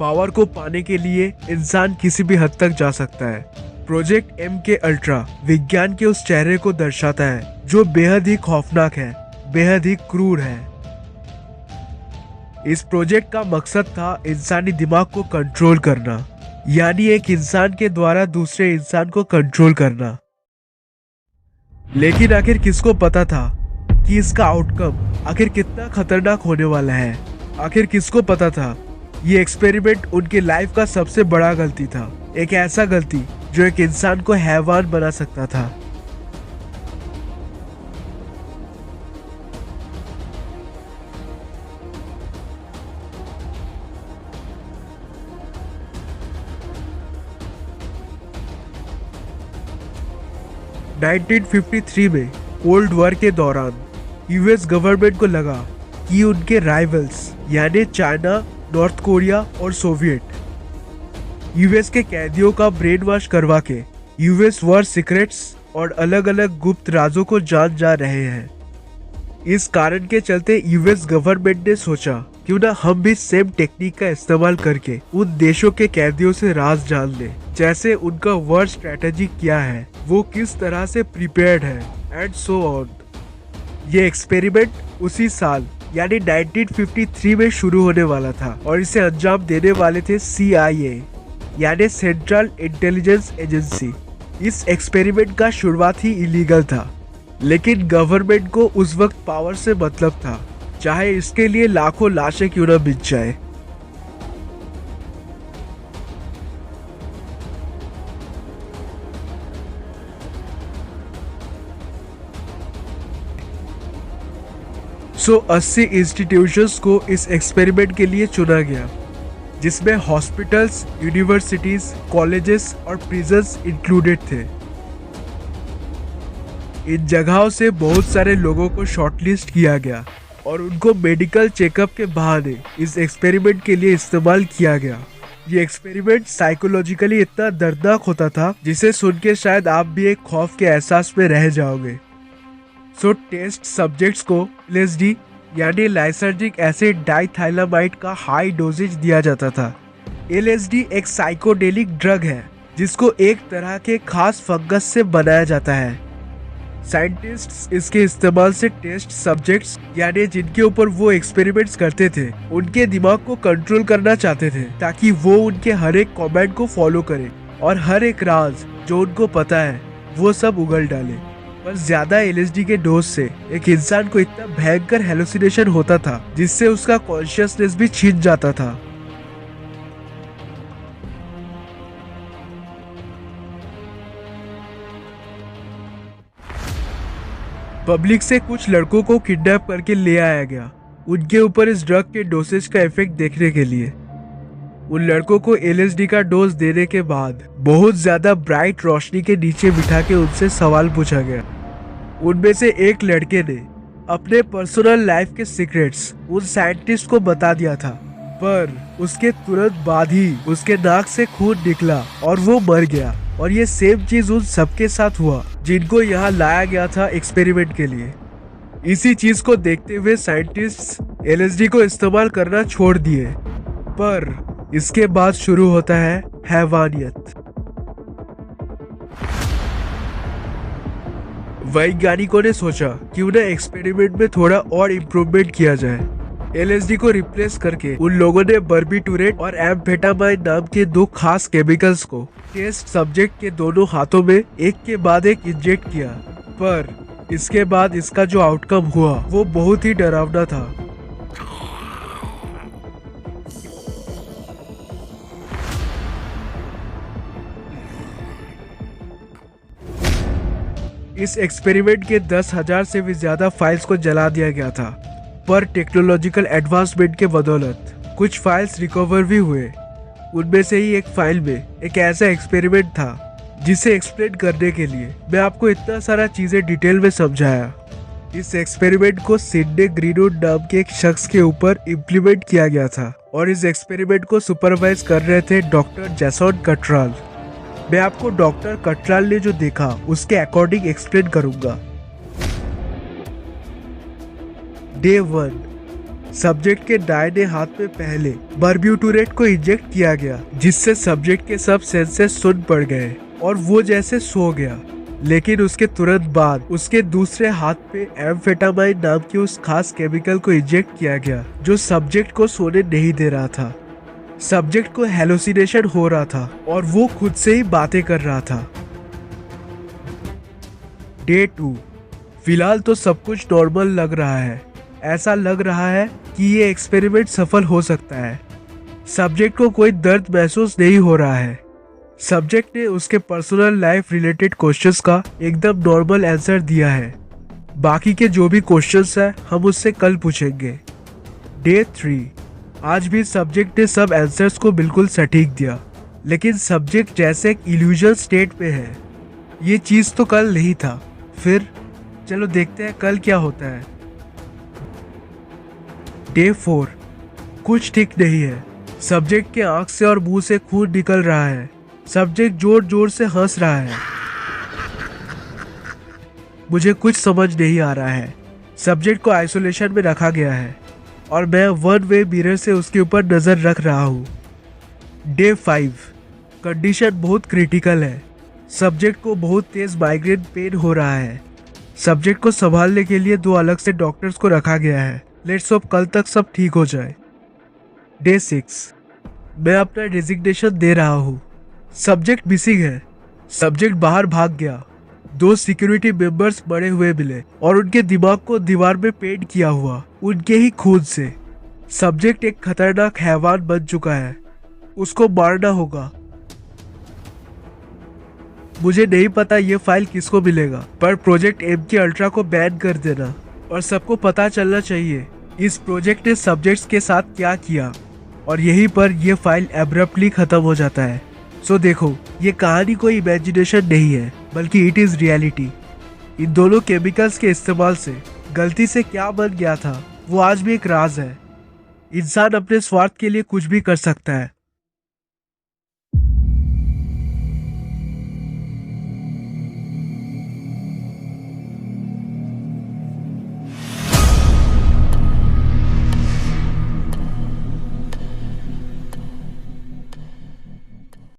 Power को पाने के लिए इंसान किसी भी हद तक जा सकता है। प्रोजेक्ट MK अल्ट्रा विज्ञान के उस चेहरे को दर्शाता है जो बेहद ही खौफनाक है, बेहद ही क्रूर है। इस प्रोजेक्ट का मकसद था इंसानी दिमाग को कंट्रोल करना, यानी एक इंसान के द्वारा दूसरे इंसान को कंट्रोल करना। लेकिन आखिर किसको पता था कि इसका आउटकम आखिर कितना खतरनाक होने वाला है? आखिर किसको पता था ये एक्सपेरिमेंट उनकी लाइफ का सबसे बड़ा गलती था, एक ऐसा गलती जो एक इंसान को हैवान बना सकता था। (1953) में कोल्ड वॉर के दौरान यूएस गवर्नमेंट को लगा कि उनके राइवल्स यानी चाइना, नॉर्थ कोरिया और सोवियत यूएस के कैदियों का ब्रेन वॉश करवा के यूएस वॉर सीक्रेट्स और अलग अलग गुप्त राजों को जान जा रहे हैं। इस कारण के चलते यूएस गवर्नमेंट ने सोचा क्यों ना हम भी सेम टेक्निक का इस्तेमाल करके उन देशों के कैदियों से राज जान ले, जैसे उनका वॉर स्ट्रेटेजी क्या है, वो किस तरह से प्रिपेयर्ड है एंड सो ऑन। ये एक्सपेरिमेंट उसी साल यानी 1953 में शुरू होने वाला था और इसे अंजाम देने वाले थे CIA यानी सेंट्रल इंटेलिजेंस एजेंसी। इस एक्सपेरिमेंट का शुरुआत ही इलीगल था, लेकिन गवर्नमेंट को उस वक्त पावर से मतलब था, चाहे इसके लिए लाखों लाशें क्यों न बिक जाए। सो 80 इंस्टीट्यूशंस को इस एक्सपेरिमेंट के लिए चुना गया, जिसमें हॉस्पिटल्स, यूनिवर्सिटीज, कॉलेजेस और प्रिजन्स इंक्लूडेड थे। इन जगहों से बहुत सारे लोगों को शॉर्टलिस्ट किया गया और उनको मेडिकल चेकअप के बहाने इस एक्सपेरिमेंट के लिए इस्तेमाल किया गया। ये एक्सपेरिमेंट साइकोलॉजिकली इतना दर्दनाक होता था जिसे सुन के शायद आप भी एक खौफ के एहसास में रह जाओगे। सो टेस्ट सब्जेक्ट्स को LSD यानी लाइसर्जिक एसिड डाइथाइलामाइड का हाई डोजेज दिया जाता था। LSD एक साइकोडेलिक ड्रग है जिसको एक तरह के खास फंगस से बनाया जाता है। साइंटिस्ट्स इसके इस्तेमाल से टेस्ट सब्जेक्ट्स यानी जिनके ऊपर वो एक्सपेरिमेंट्स करते थे उनके दिमाग को कंट्रोल करना चाहते थे, ताकि वो उनके हर एक कमेंट को फॉलो करे और हर एक राज जो उनको पता है वो सब उगल डाले। पर ज्यादा LSD के डोज से एक इंसान को इतना भयंकर हेलुसिनेशन होता था जिससे उसका कॉन्शियसनेस भी छिन जाता था। पब्लिक से कुछ लड़कों को किडनैप करके ले आया गया उनके ऊपर इस ड्रग के डोसेज का इफेक्ट देखने के लिए। उन लड़कों को LSD का डोज देने के बाद बहुत ज्यादा ब्राइट रोशनी के नीचे बिठा के उनसे सवाल पूछा गया। उनमें से एक लड़के ने अपने पर्सनल लाइफ के सीक्रेट्स उन साइंटिस्ट को बता दिया था, पर उसके तुरंत बाद ही उसके नाक से खून निकला और वो मर गया। और ये सेम चीज उन सबके साथ हुआ जिनको यहाँ लाया गया था एक्सपेरिमेंट के लिए। इसी चीज को देखते हुए साइंटिस्ट्स LSD को इस्तेमाल करना छोड़ दिए, पर इसके बाद शुरू होता है हैवानियत। वैज्ञानिकों ने सोचा कि उन्हें एक्सपेरिमेंट में थोड़ा और इम्प्रूवमेंट किया जाए। LSD को रिप्लेस करके उन लोगों ने बर्बिटूरेट और एम्फेटामाइन नाम के दो खास केमिकल्स को टेस्ट सब्जेक्ट के दोनों हाथों में एक के बाद एक इंजेक्ट किया। पर इसके बाद इसका जो आउटकम हुआ वो बहुत ही डरावना था। इस एक्सपेरिमेंट के 10,000 से भी ज्यादा फाइल्स को जला दिया गया था, पर टेक्नोलॉजिकल एडवांसमेंट के बदौलत कुछ फाइल्स रिकवर भी हुए। उनमें से ही एक फाइल में एक ऐसा एक्सपेरिमेंट था जिसे एक्सप्लेन करने के लिए मैं आपको इतना सारा चीजें डिटेल में समझाया। इस एक्सपेरिमेंट को सिडनी ग्रीनवुड नाम के एक शख्स के ऊपर इम्प्लीमेंट किया गया था और इस एक्सपेरिमेंट को सुपरवाइज कर रहे थे डॉक्टर जैसन कटराल। मैं आपको डॉक्टर कटराल ने जो देखा उसके अकॉर्डिंग एक्सप्लेन करूंगा। डे 1, सब्जेक्ट के दाहिने हाथ में पहले बर्ब्यूटूरेट को इंजेक्ट किया गया, जिससे सब्जेक्ट के सब सेंसेस सुन पड़ गए और वो जैसे सो गया। लेकिन उसके तुरंत बाद उसके दूसरे हाथ पे एम्फेटामाइन नाम की उस खास केमिकल को इंजेक्ट किया गया, जो सब्जेक्ट को सोने नहीं दे रहा था। सब्जेक्ट को हेलुसिनेशन हो रहा था और वो खुद से ही बातें कर रहा था। डे 2। फिलहाल तो सब कुछ नॉर्मल लग रहा है। ऐसा लग रहा है कि ये एक्सपेरिमेंट सफल हो सकता है। सब्जेक्ट को कोई दर्द महसूस नहीं हो रहा है। सब्जेक्ट ने उसके पर्सनल लाइफ रिलेटेड क्वेश्चंस का एकदम नॉर्मल आंसर दिया है। बाकी के जो भी क्वेश्चंस हैं हम उससे कल पूछेंगे। डे 3। आज भी सब्जेक्ट ने सब आंसर्स को बिल्कुल सटीक दिया, लेकिन सब्जेक्ट जैसे एक इल्यूजन स्टेट में है। ये चीज तो कल नहीं था। फिर चलो देखते हैं कल क्या होता है। डे 4। कुछ ठीक नहीं है। सब्जेक्ट के आंख से और मुंह से खून निकल रहा है। सब्जेक्ट जोर जोर से हंस रहा है। मुझे कुछ समझ नहीं आ रहा है। सब्जेक्ट को आइसोलेशन में रखा गया है और मैं वन वे मिरर से उसके ऊपर नजर रख रहा हूँ। डे 5। कंडीशन बहुत क्रिटिकल है। सब्जेक्ट को बहुत तेज माइग्रेन पेन हो रहा है। सब्जेक्ट को संभालने के लिए 2 अलग से डॉक्टर्स को रखा गया है। लेट्स होप कल तक सब ठीक हो जाए। डे 6। मैं अपना रेजिग्नेशन दे रहा हूँ। सब्जेक्ट मिसिंग है। सब्जेक्ट बाहर भाग गया। 2 सिक्योरिटी मेंबर्स मरे हुए मिले और उनके दिमाग को दीवार में पेंट किया हुआ, उनके ही खून से। सब्जेक्ट एक खतरनाक हैवान बन चुका है। उसको मारना होगा। मुझे नहीं पता ये फाइल किसको मिलेगा, पर प्रोजेक्ट MK अल्ट्रा को बैन कर देना और सबको पता चलना चाहिए इस प्रोजेक्ट ने सब्जेक्ट्स के साथ क्या किया। और यहीं पर यह फाइल एब्रप्टली खत्म हो जाता है। सो देखो, ये कहानी कोई इमेजिनेशन नहीं है, बल्कि इट इज रियलिटी। इन दोनों केमिकल्स के इस्तेमाल से गलती से क्या बन गया था वो आज भी एक राज है। इंसान अपने स्वार्थ के लिए कुछ भी कर सकता है,